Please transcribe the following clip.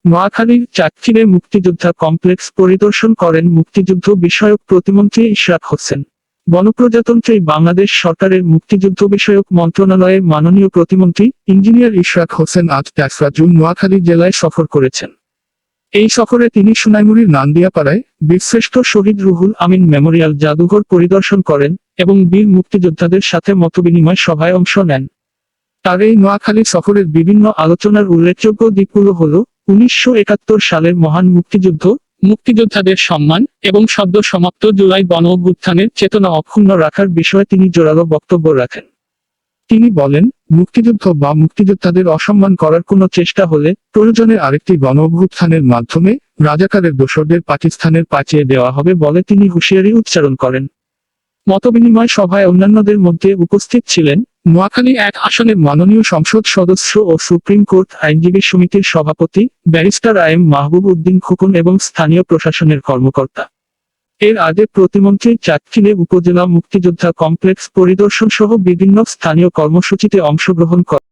নোয়াখালীর চাটখিলে মুক্তিযোদ্ধা কমপ্লেক্স পরিদর্শন করেন মুক্তিযুদ্ধ বিষয়ক প্রতিমন্ত্রী ইশরাক হোসেন। গণপ্রজাতন্ত্রী বাংলাদেশ সরকারের মুক্তিযুদ্ধ বিষয়ক মন্ত্রণালয়ের মাননীয় প্রতিমন্ত্রী ইঞ্জিনিয়ার ইশরাক হোসেন আজ 4 জুন নোয়াখালী জেলায় সফর করেছেন। এই সফরে তিনি সোনাইমুড়ির নান্দিয়াপাড়ায় বীরশ্রেষ্ঠ শহীদ রুহুল আমিন মেমোরিয়াল জাদুঘর পরিদর্শন করেন এবং বীর মুক্তিযোদ্ধাদের সাথে মতবিনিময় সভায় অংশ নেন। তার এই নোয়াখালী সফরের বিভিন্ন আলোচনার উল্লেখযোগ্য দিকগুলো হল 1971 সালের মহান মুক্তিযুদ্ধ, মুক্তিযোদ্ধাদের সম্মান এবং সদ্য সমাপ্ত জুলাই গণ অভ্যুত্থানের চেতনা অক্ষুণ্ণ রাখার বিষয়ে তিনি জোরালো বক্তব্য রাখেন। তিনি বলেন, মুক্তিযুদ্ধ বা মুক্তিযোদ্ধাদের অসম্মান করার কোনো চেষ্টা হলে প্রয়োজনে আরেকটি গণ অভ্যুত্থানের মাধ্যমে রাজাকারের দোসরদের পাকিস্তানের পাঠিয়ে দেওয়া হবে বলে তিনি হুঁশিয়ারি উচ্চারণ করেন। মতবিনিময় সভায় অন্যান্যদের মধ্যে উপস্থিত ছিলেন নোয়াখালী 1 আসনের মাননীয় সংসদ সদস্য ও সুপ্রিম কোর্ট আইনজীবী সমিতির সভাপতি ব্যারিস্টার আইএম মাহবুব উদ্দিন খোকন এবং স্থানীয় প্রশাসনের কর্মকর্তা। এর আগে প্রতিমন্ত্রী চাটখিলে উপজেলা মুক্তিযোদ্ধা কমপ্লেক্স পরিদর্শন সহ বিভিন্ন স্থানীয় কর্মসূচিতে অংশগ্রহণ করেন।